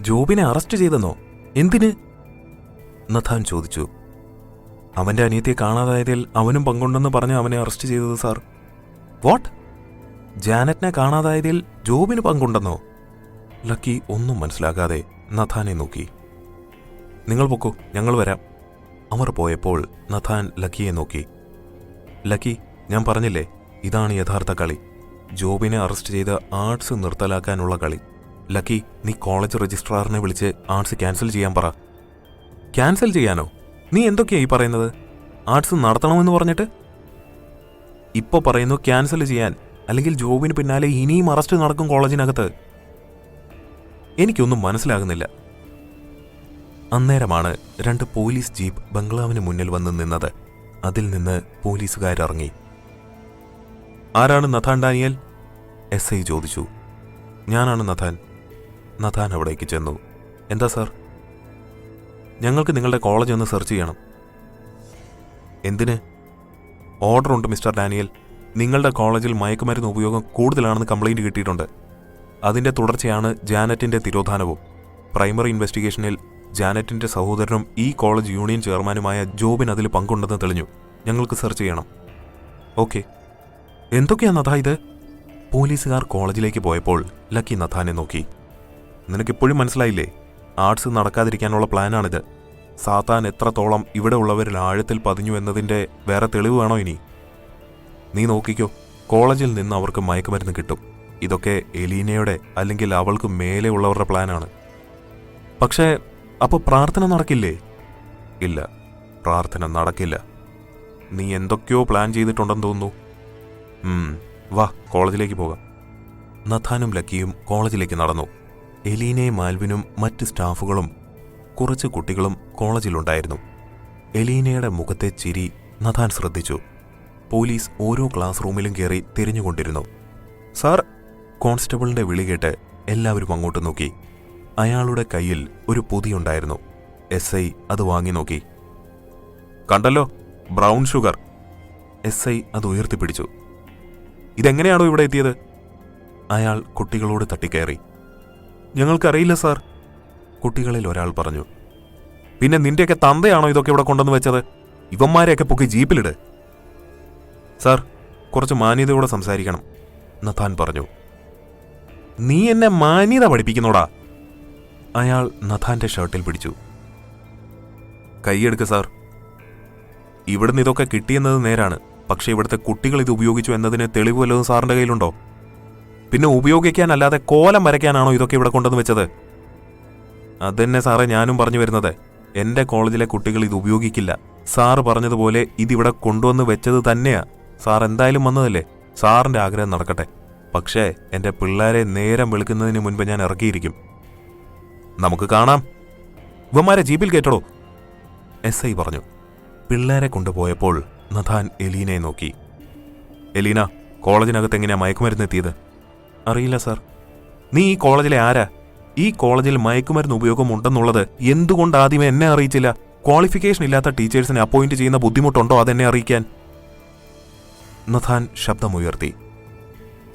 ജോബിനെ arrest ചെയ്തെന്നോ? എന്തിന്? Nathan ചോദിച്ചു. അവന്റെ അനിയത്തിയെ കാണാതായതിൽ അവനും പങ്കുണ്ടെന്ന് പറഞ്ഞ് അവനെ അറസ്റ്റ് ചെയ്തത് സാർ. വാട്ട്? ജാനറ്റിനെ കാണാതായതിൽ ജോബിന് പങ്കുണ്ടെന്നോ? ലക്കി ഒന്നും മനസ്സിലാകാതെ നഥാനെ നോക്കി. നിങ്ങൾ പൊക്കോ, ഞങ്ങൾ വരാം. അവർ പോയപ്പോൾ നഥാൻ ലക്കിയെ നോക്കി. ലക്കി, ഞാൻ പറഞ്ഞില്ലേ, ഇതാണ് യഥാർത്ഥ കളി. ജോബിനെ അറസ്റ്റ് ചെയ്ത് ആർട്സ് നിർത്തലാക്കാനുള്ള കളി. ലക്കി, നീ കോളേജ് രജിസ്ട്രാറിനെ വിളിച്ച് ആർട്സ് ക്യാൻസൽ ചെയ്യാൻ പറ. ക്യാൻസൽ ചെയ്യാനോ? നീ എന്തൊക്കെയായി പറയുന്നത്? ആർട്സ് നടത്തണമെന്ന് പറഞ്ഞിട്ട്? ഇപ്പോൾ പറയുന്നു ക്യാൻസൽ ചെയ്യാൻ, അല്ലെങ്കിൽ ജോബിന് പിന്നാലെ ഇനിയും അറസ്റ്റ് നടക്കും കോളേജിനകത്ത്. എനിക്കൊന്നും മനസ്സിലാകുന്നില്ല. അന്നേരമാണ് 2 പോലീസ് ജീപ്പ് ബംഗ്ലാവിന് മുന്നിൽ വന്ന് നിന്നത്. അതിൽ നിന്ന് പോലീസുകാരിറങ്ങി. ആരാണ് നഥാൻ ഡാനിയൽ? SI ചോദിച്ചു. ഞാനാണ് നഥാൻ. നഥാൻ അവിടേക്ക് ചെന്നു. എന്താ സാർ? ഞങ്ങൾക്ക് നിങ്ങളുടെ കോളേജ് ഒന്ന് സെർച്ച് ചെയ്യണം. എന്തിന്? ഓർഡറുണ്ട് മിസ്റ്റർ ഡാനിയൽ. നിങ്ങളുടെ കോളേജിൽ മയക്കുമരുന്ന് ഉപയോഗം കൂടുതലാണെന്ന് കംപ്ലൈൻറ്റ് കിട്ടിയിട്ടുണ്ട്. അതിൻ്റെ തുടർച്ചയാണ് ജാനറ്റിൻ്റെ തിരോധാനവും. പ്രൈമറി ഇൻവെസ്റ്റിഗേഷനിൽ ജാനറ്റിൻ്റെ സഹോദരനും ഈ കോളേജ് യൂണിയൻ ചെയർമാനുമായ ജോബിന് അതിൽ പങ്കുണ്ടെന്ന് തെളിഞ്ഞു. ഞങ്ങൾക്ക് സെർച്ച് ചെയ്യണം. ഓക്കെ. എന്തൊക്കെയാണ് നഥാ ഇത്? പോലീസുകാർ കോളേജിലേക്ക് പോയപ്പോൾ ലക്കി നഥാനെ നോക്കി. നിനക്കിപ്പോഴും മനസ്സിലായില്ലേ? ആർട്സ് നടക്കാതിരിക്കാനുള്ള പ്ലാനാണിത്. സാത്താൻ എത്രത്തോളം ഇവിടെ ഉള്ളവരിൽ ആഴത്തിൽ പതിഞ്ഞു എന്നതിൻ്റെ വേറെ തെളിവ് വേണോ ഇനി? നീ നോക്കിക്കോ, കോളേജിൽ നിന്ന് അവർക്ക് മയക്കുമരുന്ന് കിട്ടും. ഇതൊക്കെ എലീനയുടെ അല്ലെങ്കിൽ അവൾക്ക് മേലെ ഉള്ളവരുടെ പ്ലാനാണ്. പക്ഷേ അപ്പോൾ പ്രാർത്ഥന നടക്കില്ലേ? ഇല്ല, പ്രാർത്ഥന നടക്കില്ല. നീ എന്തൊക്കെയോ പ്ലാൻ ചെയ്തിട്ടുണ്ടെന്ന് തോന്നുന്നു. വാ, കോളേജിലേക്ക് പോകാം. നഥാനും ലക്കിയും കോളേജിലേക്ക് നടന്നു. എലീനയും ആൽവിനും മറ്റ് സ്റ്റാഫുകളും കുറച്ച് കുട്ടികളും കോളേജിലുണ്ടായിരുന്നു. എലീനയുടെ മുഖത്തെ ചിരി നഥാൻ ശ്രദ്ധിച്ചു. പോലീസ് ഓരോ ക്ലാസ് റൂമിലും കയറി തിരിഞ്ഞുകൊണ്ടിരുന്നു. സാർ! കോൺസ്റ്റബിളിന്റെ വിളി കേട്ട് എല്ലാവരും അങ്ങോട്ട് നോക്കി. അയാളുടെ കയ്യിൽ ഒരു പൊതിയുണ്ടായിരുന്നു. SI അത് വാങ്ങി നോക്കി. കണ്ടല്ലോ, ബ്രൗൺ ഷുഗർ. SI അത് ഉയർത്തിപ്പിടിച്ചു. ഇതെങ്ങനെയാണോ ഇവിടെ എത്തിയത്? അയാൾ കുട്ടികളോട് തട്ടിക്കയറി. ഞങ്ങൾക്കറിയില്ല സാർ, കുട്ടികളിൽ ഒരാൾ പറഞ്ഞു. പിന്നെ നിന്റെയൊക്കെ തന്തയാണോ ഇതൊക്കെ ഇവിടെ കൊണ്ടുവന്ന് വെച്ചത്? ഇവന്മാരെയൊക്കെ പൊക്കി ജീപ്പിലിട്. സാർ, കുറച്ച് മാന്യതയോടെ സംസാരിക്കണം, നഥാൻ പറഞ്ഞു. നീ എന്നെ മാന്യത പഠിപ്പിക്കുന്നോടാ? അയാൾ നഥാന്റെ ഷർട്ടിൽ പിടിച്ചു. കൈയെടുക്ക് സാർ. ഇവിടുന്ന് ഇതൊക്കെ കിട്ടിയെന്നത് നേരാണ്. പക്ഷേ ഇവിടുത്തെ കുട്ടികൾ ഇത് ഉപയോഗിച്ചു എന്നതിന് തെളിവ് വല്ലതും സാറിന്റെ കയ്യിലുണ്ടോ? പിന്നെ ഉപയോഗിക്കാനല്ലാതെ കോലം വരയ്ക്കാനാണോ ഇതൊക്കെ ഇവിടെ കൊണ്ടുവന്ന് വെച്ചത്? അതെന്നെ സാറേ ഞാനും പറഞ്ഞു വരുന്നത്. എന്റെ കോളേജിലെ കുട്ടികൾ ഇത് ഉപയോഗിക്കില്ല. സാറ് പറഞ്ഞതുപോലെ ഇതിവിടെ കൊണ്ടുവന്ന് വെച്ചത് തന്നെയാ. സാർ എന്തായാലും വന്നതല്ലേ, സാറിന്റെ ആഗ്രഹം നടക്കട്ടെ. പക്ഷേ എന്റെ പിള്ളേരെ നേരം വെളുക്കുന്നതിന് മുൻപ് ഞാൻ ഇറക്കിയിരിക്കും. നമുക്ക് കാണാം. ഇവന്മാരെ ജീപ്പിൽ കയറ്റടോ, SI പറഞ്ഞു. പിള്ളേരെ കൊണ്ടുപോയപ്പോൾ നഥാൻ എലീനയെ നോക്കി. എലീന, കോളേജിനകത്ത് എങ്ങനെയാ മയക്കുമരുന്ന് എത്തിയത്? അറിയില്ല സാർ. നീ ഈ കോളേജിലെ ആരാ? ഈ കോളേജിൽ മയക്കുമരുന്ന് ഉപയോഗം ഉണ്ടെന്നുള്ളത് എന്തുകൊണ്ട് ആദ്യമേ എന്നെ അറിയിച്ചില്ല? ക്വാളിഫിക്കേഷൻ ഇല്ലാത്ത ടീച്ചേഴ്സിനെ അപ്പോയിന്റ് ചെയ്യുന്ന ബുദ്ധിമുട്ടുണ്ടോ അതെന്നെ അറിയിക്കാൻ? നഥാൻ ശബ്ദമുയർത്തി.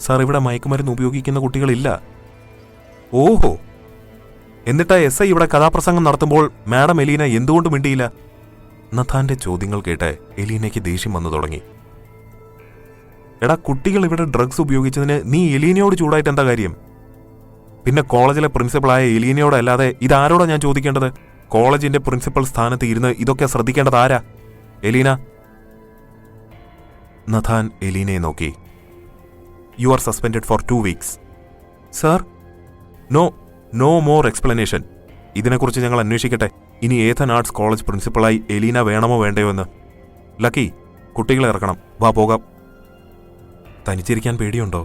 സാർ, ഇവിടെ മയക്കുമരുന്ന് ഉപയോഗിക്കുന്ന കുട്ടികളില്ല. ഓഹോ, എന്നിട്ട് SI ഇവിടെ കഥാപ്രസംഗം നടത്തുമ്പോൾ മാഡം എലീന എന്തുകൊണ്ട് മിണ്ടിയില്ല? നഥാന്റെ ചോദ്യങ്ങൾ കേട്ട് എലീനയ്ക്ക് ദേഷ്യം വന്നു തുടങ്ങി. എടാ, കുട്ടികൾ ഇവിടെ ഡ്രഗ്സ് ഉപയോഗിച്ചതിന് നീ എലീനയോട് ചൂടായിട്ട് എന്താ കാര്യം? പിന്നെ കോളേജിലെ പ്രിൻസിപ്പളായ എലീനയോടല്ലാതെ ഇതാരോടാ ഞാൻ ചോദിക്കേണ്ടത്? കോളേജിന്റെ പ്രിൻസിപ്പൽ സ്ഥാനത്ത് ഇരുന്ന് ഇതൊക്കെ ശ്രദ്ധിക്കേണ്ടത് ആരാ? എലീന. നഥാൻ എലീനയെ നോക്കി. You are suspended for 2 weeks. Sir, no more explanation. ഇതിനെക്കുറിച്ച് ഞങ്ങൾ അന്വേഷിക്കട്ടെ. ഇനി ഏഥൻ ആർട്സ് കോളേജ് പ്രിൻസിപ്പളായി എലീന വേണമോ വേണ്ടയോ എന്ന്. ലക്കി, കുട്ടികളെ ഇറക്കണം. വാ, പോകാം. തനിച്ചിരിക്കാൻ പേടിയുണ്ടോ?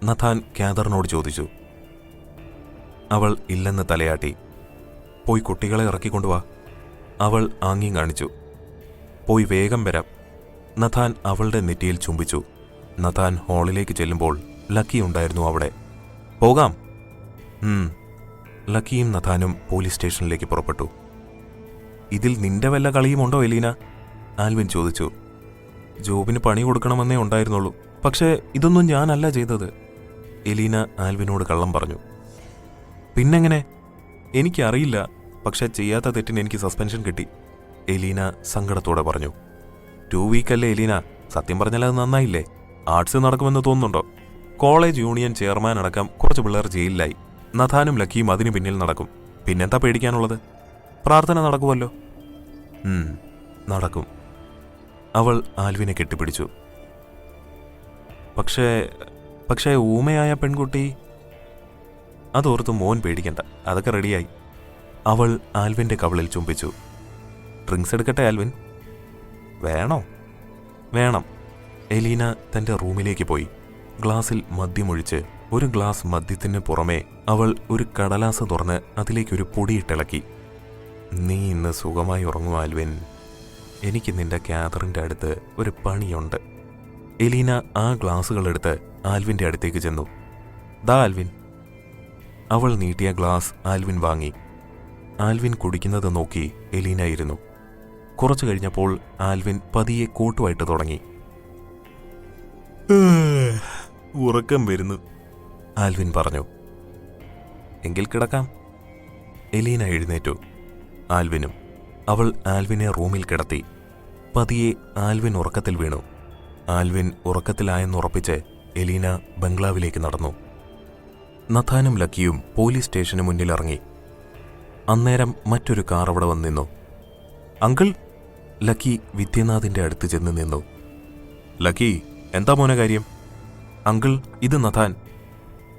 നഥാൻ കാദറിനോട് ചോദിച്ചു. അവൾ ഇല്ലെന്ന് തലയാട്ടി. പോയി കുട്ടികളെ ഇറക്കിക്കൊണ്ടുവാ. അവൾ ആംഗ്യം കാണിച്ചു. പോയി വേഗം വരാം. നഥാൻ അവളുടെ നെറ്റിയിൽ ചുംബിച്ചു. നഥാൻ ഹാളിലേക്ക് ചെല്ലുമ്പോൾ ലക്കി ഉണ്ടായിരുന്നു അവിടെ. പോകാം. ലക്കിയും നഥാനും പോലീസ് സ്റ്റേഷനിലേക്ക് പുറപ്പെട്ടു. ഇതിൽ നിന്റെ വല്ല കളിയുമുണ്ടോ എലീന? ആൽവിൻ ചോദിച്ചു. ജോബിന് പണി കൊടുക്കണമെന്നേ ഉണ്ടായിരുന്നുള്ളൂ. പക്ഷേ ഇതൊന്നും ഞാനല്ല ചെയ്തത്. എലീന ആൽവിനോട് കള്ളം പറഞ്ഞു. പിന്നെങ്ങനെ? എനിക്കറിയില്ല, പക്ഷെ ചെയ്യാത്ത തെറ്റിന് എനിക്ക് സസ്പെൻഷൻ കിട്ടി, എലീന സങ്കടത്തോടെ പറഞ്ഞു. 2 വീക്കല്ലേ എലീന, സത്യം പറഞ്ഞാൽ അത് നന്നായില്ലേ? ആർട്സ് നടക്കുമെന്ന് തോന്നുന്നുണ്ടോ? കോളേജ് യൂണിയൻ ചെയർമാൻ അടക്കം കുറച്ച് പിള്ളേർ ജയിലിലായി. നഥാനും ലക്കിയും അതിനു പിന്നിൽ നടക്കും. പിന്നെന്താ പേടിക്കാനുള്ളത്? പ്രാർത്ഥന നടക്കുമല്ലോ. നടക്കും. അവൾ ആൽവിനെ കെട്ടിപ്പിടിച്ചു. പക്ഷേ ഊമയായ പെൺകുട്ടി? അതോർത്ത് മോൻ പേടിക്കണ്ട, അതൊക്കെ റെഡിയായി. അവൾ ആൽവിൻ്റെ കവിളിൽ ചുംബിച്ചു. ഡ്രിങ്ക്സ് എടുക്കട്ടെ ആൽവിൻ? വേണോ? വേണം. എലീന തൻ്റെ റൂമിലേക്ക് പോയി. ഗ്ലാസിൽ മദ്യമൊഴിച്ച് ഒരു ഗ്ലാസ് മദ്യത്തിന് പുറമെ അവൾ ഒരു കടലാസ് തുറന്ന് അതിലേക്കൊരു പൊടിയിട്ടിളക്കി. നീ ഇന്ന് സുഖമായി ഉറങ്ങും ആൽവിൻ. എനിക്ക് നിന്റെ കാതറിൻ്റെ അടുത്ത് ഒരു പണിയുണ്ട്. എലീന ആ ഗ്ലാസുകളെടുത്ത് ആൽവിൻ്റെ അടുത്തേക്ക് ചെന്നു. ദാ ആൽവിൻ. അവൾ നീട്ടിയ ഗ്ലാസ് ആൽവിൻ വാങ്ങി. ആൽവിൻ കുടിക്കുന്നത് നോക്കി എലീന ഇരുന്നു. കുറച്ചു കഴിഞ്ഞപ്പോൾ ആൽവിൻ പതിയെ കോട്ടുമായിട്ട് തുടങ്ങി. ഉറക്കം വരുന്നു, ആൽവിൻ പറഞ്ഞു. എങ്കിൽ കിടക്കാം. എലീന എഴുന്നേറ്റു. ആൽവിനും. അവൾ ആൽവിനെ റൂമിൽ കിടത്തി. പതിയെ ആൽവിൻ ഉറക്കത്തിൽ വീണു. ആൽവിൻ ഉറക്കത്തിലായെന്നുറപ്പിച്ച് എലീന ബംഗ്ലാവിലേക്ക് നടന്നു. നഥാനും ലക്കിയും പോലീസ് സ്റ്റേഷന് മുന്നിലിറങ്ങി. അന്നേരം മറ്റൊരു കാർ അവിടെ വന്നു നിന്നു. അങ്കിൾ! ലക്കി വിദ്യനാഥിന്റെ അടുത്ത് ചെന്ന് നിന്നു. ലക്കി, എന്താ മോനെ കാര്യം? അങ്കിൾ, ഇത് നഥാൻ.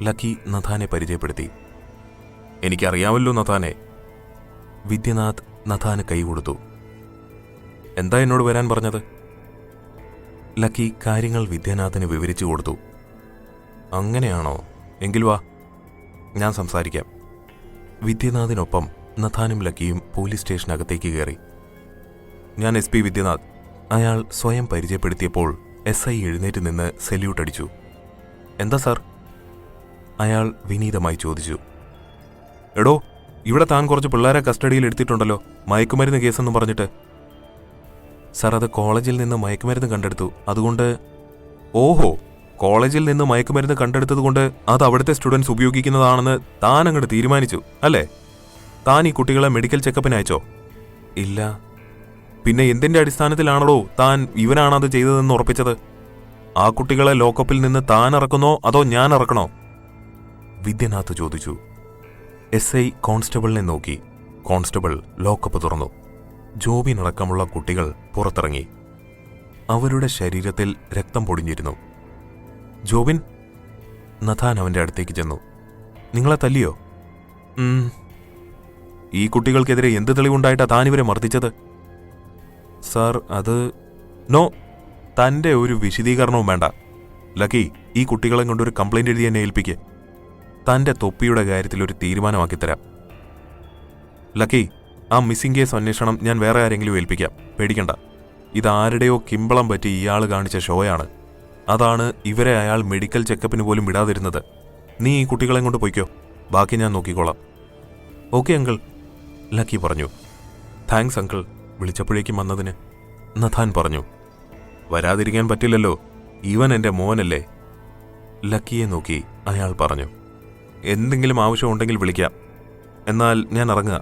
ലക്കി നഥാനെ പരിചയപ്പെടുത്തി. എനിക്കറിയാമല്ലോ നഥാനെ. വിദ്യനാഥ് നഥാന് കൈ കൊടുത്തു. എന്താ എന്നോട് വരാൻ പറഞ്ഞത്? ലക്കി കാര്യങ്ങൾ വിദ്യനാഥിന് വിവരിച്ചു കൊടുത്തു. അങ്ങനെയാണോ? എങ്കിൽ വാ, ഞാൻ സംസാരിക്കാം. വിദ്യനാഥിനൊപ്പം നഥാനും ലക്കിയും പോലീസ് സ്റ്റേഷനകത്തേക്ക് കയറി. ഞാൻ SP വിദ്യനാഥ്. അയാൾ സ്വയം പരിചയപ്പെടുത്തിയപ്പോൾ SI എഴുന്നേറ്റ് നിന്ന് സല്യൂട്ട് അടിച്ചു. എന്താ സാർ? അയാൾ വിനീതമായി ചോദിച്ചു. എടോ, ഇവിടെ താൻ കുറച്ച് പിള്ളേരെ കസ്റ്റഡിയിൽ എടുത്തിട്ടുണ്ടല്ലോ, മയക്കുമരുന്ന് കേസെന്ന് പറഞ്ഞിട്ട്. സാർ, അത് കോളേജിൽ നിന്ന് മയക്കുമരുന്ന് കണ്ടെടുത്തു, അതുകൊണ്ട്. ഓഹോ, കോളേജിൽ നിന്ന് മയക്കുമരുന്ന് കണ്ടെടുത്തതുകൊണ്ട് അത് അവിടുത്തെ സ്റ്റുഡൻസ് ഉപയോഗിക്കുന്നതാണെന്ന് താൻ അങ്ങോട്ട് തീരുമാനിച്ചു അല്ലേ? താൻ ഈ കുട്ടികളെ മെഡിക്കൽ ചെക്കപ്പിന് അയച്ചോ? ഇല്ല. പിന്നെ എന്തിന്റെ അടിസ്ഥാനത്തിലാണല്ലോ താൻ ഇവനാണത് ചെയ്തതെന്ന് ഉറപ്പിച്ചത്? ആ കുട്ടികളെ ലോക്കപ്പിൽ നിന്ന് താൻ ഇറക്കുന്നോ അതോ ഞാൻ ഇറക്കണോ? വിദ്യനാഥ് ചോദിച്ചു. SI കോൺസ്റ്റബിളിനെ നോക്കി. കോൺസ്റ്റബിൾ ലോക്കപ്പ് തുറന്നു. ജോബിനടക്കമുള്ള കുട്ടികൾ പുറത്തിറങ്ങി. അവരുടെ ശരീരത്തിൽ രക്തം പൊടിഞ്ഞിരുന്നു. ജോബിൻ? നഥാൻ അവന്റെ അടുത്തേക്ക് ചെന്നു. നിങ്ങളെ തല്ലിയോ? ഈ കുട്ടികൾക്കെതിരെ എന്ത് തെളിവുണ്ടായിട്ടാ താനിവരെ മർദ്ദിച്ചത്? സാർ, അത്. നോ, തൻ്റെ ഒരു വിശദീകരണവും വേണ്ട. ലക്കി, ഈ കുട്ടികളെ കൊണ്ടൊരു കംപ്ലൈന്റ് എഴുതി എന്നെ ഏൽപ്പിക്ക്. തൻ്റെ തൊപ്പിയുടെ കാര്യത്തിൽ ഒരു തീരുമാനമാക്കിത്തരാം. ലക്കി, ആ മിസ്സിംഗ് കേസ് അന്വേഷണം ഞാൻ വേറെ ആരെങ്കിലും ഏൽപ്പിക്കാം, പേടിക്കണ്ട. ഇതാരുടെയോ കിമ്പളം പറ്റി ഇയാൾ കാണിച്ച ഷോയാണ്. അതാണ് ഇവരെ അയാൾ മെഡിക്കൽ ചെക്കപ്പിന് പോലും വിടാതിരുന്നത്. നീ ഈ കുട്ടികളെ കൊണ്ട് പൊയ്ക്കോ, ബാക്കി ഞാൻ നോക്കിക്കോളാം. ഓക്കെ അങ്കിൾ, ലക്കി പറഞ്ഞു. താങ്ക്സ് അങ്കിൾ, വിളിച്ചപ്പോഴേക്കും വന്നതിന്, നഥാൻ പറഞ്ഞു. വരാതിരിക്കാൻ പറ്റില്ലല്ലോ, ഇവൻ എൻ്റെ മോനല്ലേ. ലക്കിയെ നോക്കി അയാൾ പറഞ്ഞു. എന്തെങ്കിലും ആവശ്യമുണ്ടെങ്കിൽ വിളിക്കാം. എന്നാൽ ഞാൻ ഇറങ്ങുക.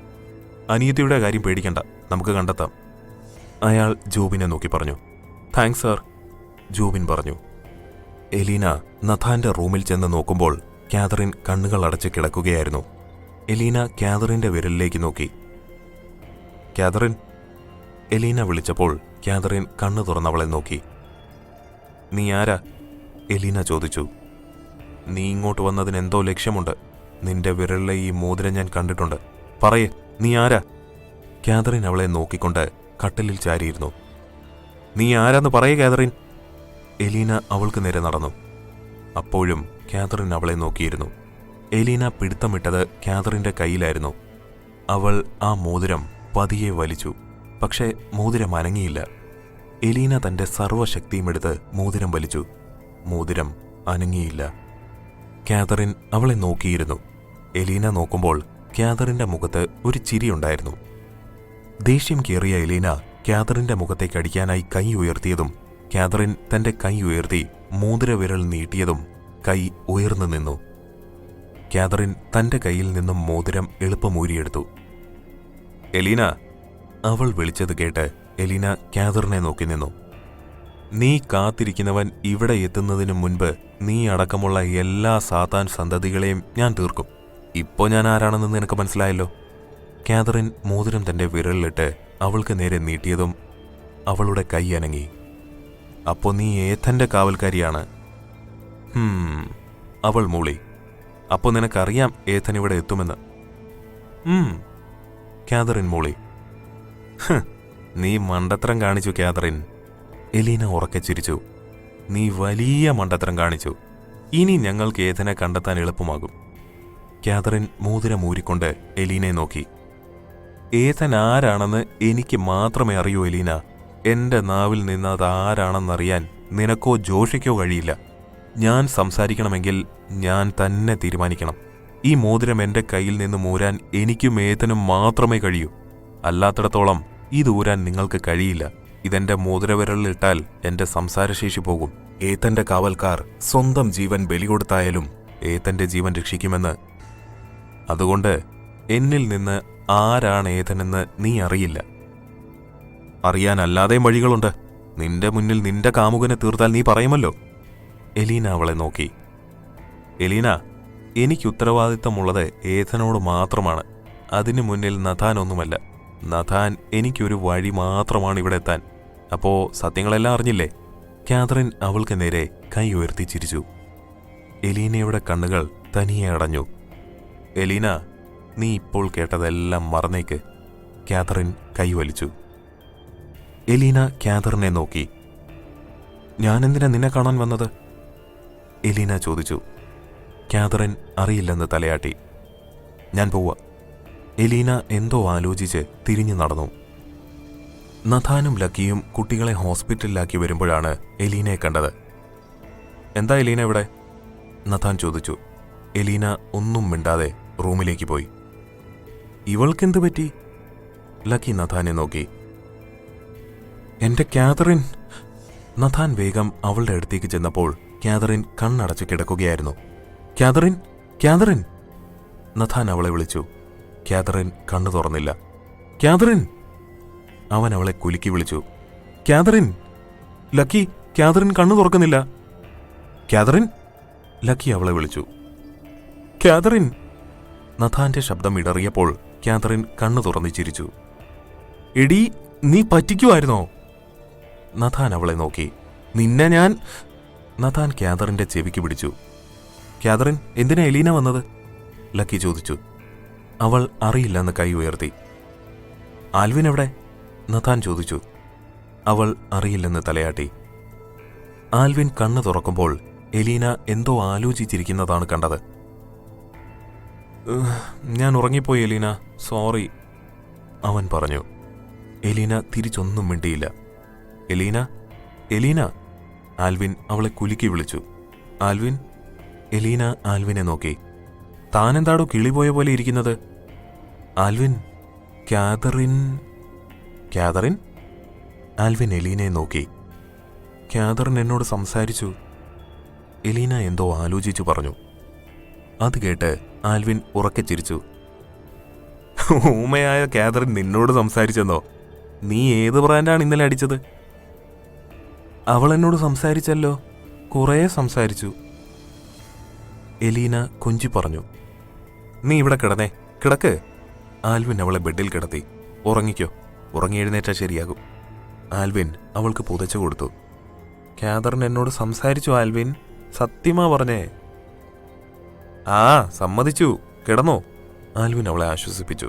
അനിയത്തിയുടെ കാര്യം പേടിക്കണ്ട, നമുക്ക് കണ്ടെത്താം. അയാൾ ജോബിനെ നോക്കി പറഞ്ഞു. താങ്ക്സ് സാർ, ജോബിൻ പറഞ്ഞു. എലീന നഥാന്റെ റൂമിൽ ചെന്ന് നോക്കുമ്പോൾ കാതറിൻ കണ്ണുകൾ അടച്ച് കിടക്കുകയായിരുന്നു. എലീന കാതറിന്റെ വിരലിലേക്ക് നോക്കി. കാതറിൻ? എലീന വിളിച്ചപ്പോൾ കാതറിൻ കണ്ണു തുറന്നവളെ നോക്കി. നീ ആരാ? എലീന ചോദിച്ചു. നീ ഇങ്ങോട്ട് വന്നതിന് എന്തോ ലക്ഷ്യമുണ്ട്. നിന്റെ വിരലിലെ ഈ മോതിരം ഞാൻ കണ്ടിട്ടുണ്ട്. പറയേ, നീ ആരാ? കാതറിൻ അവളെ നോക്കിക്കൊണ്ട് കട്ടിലിൽ ചാരിയിരുന്നു. നീ ആരാന്ന് പറയേ കാതറിൻ. എലീന അവൾക്ക് നേരെ നടന്നു. അപ്പോഴും കാതറിൻ അവളെ നോക്കിയിരുന്നു. എലീന പിടുത്തമിട്ടത് കാതറിന്റെ കയ്യിലായിരുന്നു. അവൾ ആ മോതിരം പതിയെ വലിച്ചു. പക്ഷേ മോതിരം അനങ്ങിയില്ല. എലീന തന്റെ സർവ്വശക്തിയുമെടുത്ത് മോതിരം വലിച്ചു. മോതിരം അനങ്ങിയില്ല. കാതറിൻ അവളെ നോക്കിയിരുന്നു. എലീന നോക്കുമ്പോൾ കാതറിന്റെ മുഖത്ത് ഒരു ചിരിയുണ്ടായിരുന്നു. ദേഷ്യം കയറിയ എലീന കാതറിന്റെ മുഖത്തേക്ക് അടിക്കാനായി കൈ ഉയർത്തിയതും കാതറിൻ തന്റെ കൈ ഉയർത്തി മോതിരവിരൽ നീട്ടിയതും കൈ ഉയർന്നു നിന്നു. കാതറിൻ തന്റെ കയ്യിൽ നിന്നും മോതിരം എളുപ്പമൂരിയെടുത്തു. എലീന, അവൾ വിളിച്ചത് കേട്ട് എലീന കാതറിനെ നോക്കി നിന്നു. നീ കാത്തിരിക്കുന്നവൻ ഇവിടെ എത്തുന്നതിനു മുൻപ് നീ അടക്കമുള്ള എല്ലാ സാത്താൻ സന്തതികളെയും ഞാൻ തീർക്കും. ഇപ്പോ ഞാൻ ആരാണെന്ന് നിനക്ക് മനസ്സിലായല്ലോ. കാതറിൻ മോതിരം തന്റെ വിരലിലിട്ട് അവൾക്ക് നേരെ നീട്ടിയതും അവളുടെ കൈ അനങ്ങി. അപ്പോ നീ ഏഥന്റെ കാവൽക്കാരിയാണ്. അവൾ മൂളി. അപ്പോ നിനക്കറിയാം ഏഥൻ ഇവിടെ എത്തുമെന്ന്. കാതറിൻ മൂളി. നീ മണ്ടത്തരം കാണിച്ചു കാതറിൻ. എലീന ഉറക്കെ ചിരിച്ചു. നീ വലിയ മണ്ടത്തരം കാണിച്ചു. ഇനി ഞങ്ങൾക്ക് ഏഥനെ കണ്ടെത്താൻ എളുപ്പമാകും. കാതറിൻ മോതിരം ഊരിക്കൊണ്ട് എലീനയെ നോക്കി. ഏഥൻ ആരാണെന്ന് എനിക്ക് മാത്രമേ അറിയൂ എലീന. എന്റെ നാവിൽ നിന്ന് അത് ആരാണെന്നറിയാൻ നിനക്കോ ജോഷിക്കോ കഴിയില്ല. ഞാൻ സംസാരിക്കണമെങ്കിൽ ഞാൻ തന്നെ തീരുമാനിക്കണം. ഈ മോതിരം എന്റെ കയ്യിൽ നിന്ന് ഊരാൻ എനിക്കും ഏഥനും മാത്രമേ കഴിയൂ. അല്ലാത്തിടത്തോളം ഇത് ഊരാൻ നിങ്ങൾക്ക് കഴിയില്ല. ഇതെന്റെ മോതിരവിരലിലിട്ടാൽ എന്റെ സംസാരശേഷി പോകും. ഏഥന്റെ കാവൽക്കാർ സ്വന്തം ജീവൻ ബലികൊടുത്തായാലും ഏഥന്റെ ജീവൻ രക്ഷിക്കുമെന്ന്. അതുകൊണ്ട് എന്നിൽ നിന്ന് ആരാണ് ഏഥനെന്ന് നീ അറിയില്ല. അറിയാനല്ലാതെയും വഴികളുണ്ട്. നിന്റെ മുന്നിൽ നിന്റെ കാമുകനെ തീർത്താൽ നീ പറയുമല്ലോ. എലീന അവളെ നോക്കി. എലീന, എനിക്ക് ഉത്തരവാദിത്തമുള്ളത് ഏഥനോട് മാത്രമാണ്. അതിനു മുന്നിൽ നഥാൻ ഒന്നുമല്ല. നഥാൻ എനിക്കൊരു വഴി മാത്രമാണ് ഇവിടെ എത്താൻ. അപ്പോ സത്യങ്ങളെല്ലാം അറിഞ്ഞില്ലേ? കാതറിൻ അവൾക്ക് നേരെ കൈ ഉയർത്തി ചിരിച്ചു. എലീനയുടെ കണ്ണുകൾ തനിയെ അടഞ്ഞു. എലീന, നീ ഇപ്പോൾ കേട്ടതെല്ലാം മറന്നേക്ക്. കാതറിൻ കൈവലിച്ചു. എലീന കാതറിനെ നോക്കി. ഞാനെന്തിനാ നിന്നെ കാണാൻ വന്നത്? എലീന ചോദിച്ചു. കാതറിൻ അറിയില്ലെന്ന് തലയാട്ടി. ഞാൻ പോവാ. എലീന എന്തോ ആലോചിച്ച് തിരിഞ്ഞു നടന്നു. നഥാനും ലക്കിയും കുട്ടികളെ ഹോസ്പിറ്റലിലാക്കി വരുമ്പോഴാണ് എലീനയെ കണ്ടത്. എന്താ എലീന ഇവിടെ? നഥാൻ ചോദിച്ചു. എലീന ഒന്നും മിണ്ടാതെ റൂമിലേക്ക് പോയി. ഇവൾക്കെന്ത് പറ്റി? ലക്കി നഥാനെ നോക്കി. എന്റെ കാതറിൻ. നഥാൻ വേഗം അവളുടെ അടുത്തേക്ക് ചെന്നപ്പോൾ കാതറിൻ കണ്ണടച്ചു കിടക്കുകയായിരുന്നു. Catherine, Catherine! നഥാൻ അവളെ വിളിച്ചു. കാതറിൻ കണ്ണു തുറന്നില്ല. കാതറിൻ! അവൻ അവളെ കുലുക്കി വിളിച്ചു. കാതറിൻ! ലക്കി, കാതറിൻ കണ്ണു തുറക്കുന്നില്ല. കാതറിൻ! ലക്കി അവളെ വിളിച്ചു. കാതറിൻ! നഥാന്റെ ശബ്ദം ഇടറിയപ്പോൾ കാതറിൻ കണ്ണു തുറന്നു ചിരിച്ചു. എടീ, നീ പറ്റിക്കുമായിരുന്നോ? നഥാൻ അവളെ നോക്കി. നിന്നെ ഞാൻ... നഥാൻ കാതറിന്റെ ചെവിക്ക് പിടിച്ചു. കാതറിൻ, എന്തിനാ എലീന വന്നത്? ലക്കി ചോദിച്ചു. അവൾ അറിയില്ലെന്ന് കൈ ഉയർത്തി. ആൽവിൻ എവിടെ? നഥാൻ ചോദിച്ചു. അവൾ അറിയില്ലെന്ന് തലയാട്ടി. ആൽവിൻ കണ്ണു തുറക്കുമ്പോൾ എലീന എന്തോ ആലോചിച്ചിരിക്കുന്നതാണ് കണ്ടത്. ഞാൻ ഉറങ്ങിപ്പോയി എലീന, സോറി, അവൻ പറഞ്ഞു. എലീന തിരിച്ചൊന്നും മിണ്ടിയില്ല. Elina, Elina! ആൽവിൻ അവളെ കുലുക്കി വിളിച്ചു. ആൽവിൻ! എലീന ആൽവിനെ നോക്കി. താനെന്താടോ കിളിപോയ പോലെ ഇരിക്കുന്നത്? Alvin, Catherine. കാതറിൻ? ആൽവിൻ എലീനയെ നോക്കി. കാതറിൻ എന്നോട് സംസാരിച്ചു. എലീന എന്തോ ആലോചിച്ചു പറഞ്ഞു. അത് കേട്ട് ആൽവിൻ ഉറക്കെ ചിരിച്ചു. ഊമയായ കാതറിൻ നിന്നോട് സംസാരിച്ചെന്നോ? നീ ഏത് ബ്രാൻഡാണ് ഇന്നലെ അടിച്ചത്? അവൾ എന്നോട് സംസാരിച്ചല്ലോ, കുറേ സംസാരിച്ചു. എലീന കൊഞ്ചി പറഞ്ഞു. നീ ഇവിടെ കിടന്നേ, കിടക്ക്. ആൽവിൻ അവളെ ബെഡിൽ കിടത്തി. ഉറങ്ങിക്കോ, ഉറങ്ങി എഴുന്നേറ്റാ ശരിയാകും. ആൽവിൻ അവൾക്ക് പുതച്ചു കൊടുത്തു. കാതറിൻ എന്നോട് സംസാരിച്ചു ആൽവിൻ, സത്യമാ പറഞ്ഞേ. ആ, സമ്മതിച്ചു, കിടന്നോ? ആൽവിൻ അവളെ ആശ്വസിപ്പിച്ചു.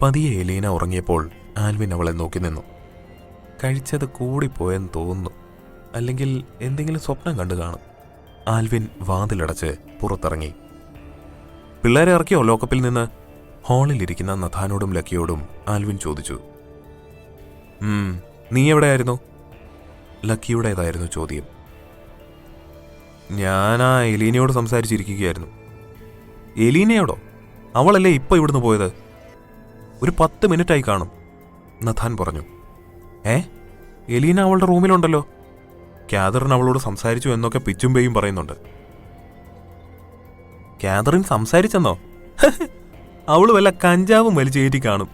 പതിയെ എലീന ഉറങ്ങിയപ്പോൾ ആൽവിൻ അവളെ നോക്കി നിന്നു. കഴിച്ചത് കൂടിപ്പോയെന്ന് തോന്നുന്നു, അല്ലെങ്കിൽ എന്തെങ്കിലും സ്വപ്നം കണ്ടു കാണും. ആൽവിൻ വാതിലടച്ച് പുറത്തിറങ്ങി. പിള്ളേരെ ഇറക്കിയോ ലോക്കപ്പിൽ നിന്ന്? ഹാളിലിരിക്കുന്ന നഥാനോടും ലക്കിയോടും ആൽവിൻ ചോദിച്ചു. നീ എവിടെയായിരുന്നു? ലക്കിയുടേതായിരുന്നു ചോദ്യം. ഞാനാ എലീനയോട് സംസാരിച്ചിരിക്കുകയായിരുന്നു. എലീനയോടോ? അവളല്ലേ ഇപ്പൊ ഇവിടുന്ന് പോയത്? ഒരു 10 മിനിറ്റായി കാണും, നഥാൻ പറഞ്ഞു. എലീന അവളുടെ റൂമിലുണ്ടല്ലോ. കാതറിൻ അവളോട് സംസാരിച്ചു എന്നൊക്കെ പിച്ചും പേയും പറയുന്നുണ്ട്. കാതറിൻ സംസാരിച്ചെന്നോ? അവള് വല്ല കഞ്ചാവും വലിച്ചു കയറ്റി കാണും.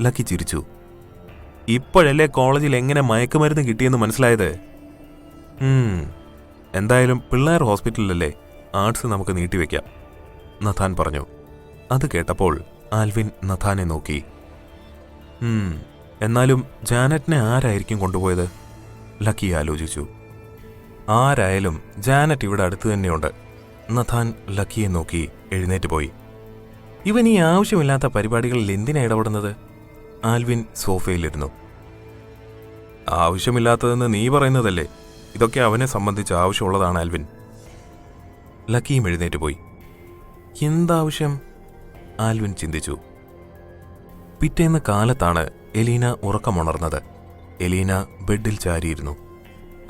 ലക്കി ചിരിച്ചു. ഇപ്പോഴല്ലേ കോളേജിൽ എങ്ങനെ മയക്കുമരുന്ന് കിട്ടിയെന്ന് മനസ്സിലായത്? എന്തായാലും പിള്ളേർ ഹോസ്പിറ്റലിലല്ലേ, ആർട്സ് നമുക്ക് നീട്ടിവെക്കാം, നഥാൻ പറഞ്ഞു. അത് കേട്ടപ്പോൾ ആൽവിൻ നഥാനെ നോക്കി. എന്നാലും ജാനറ്റിനെ ആരായിരിക്കും കൊണ്ടുപോയത്? ലക്കി ആലോചിച്ചു. ആരായാലും ജാനറ്റ് ഇവിടെ അടുത്ത് തന്നെയുണ്ട്. നഥാൻ ലക്കിയെ നോക്കി എഴുന്നേറ്റ് പോയി. ഇവൻ ഈ ആവശ്യമില്ലാത്ത പരിപാടികളിൽ എന്തിനാ ഇടപെടുന്നത്? ആൽവിൻ സോഫയിലിരുന്നു. ആവശ്യമില്ലാത്തതെന്ന് നീ പറയുന്നതല്ലേ, ഇതൊക്കെ അവനെ സംബന്ധിച്ച് ആവശ്യമുള്ളതാണ് ആൽവിൻ. ലക്കിയും എഴുന്നേറ്റ് പോയി. എന്താവശ്യം? ആൽവിൻ ചിന്തിച്ചു. പിറ്റേന്ന് കാലത്താണ് എലീന ഉറക്കമുണർന്നത്. എലീന ബെഡിൽ ചാരിയിരുന്നു.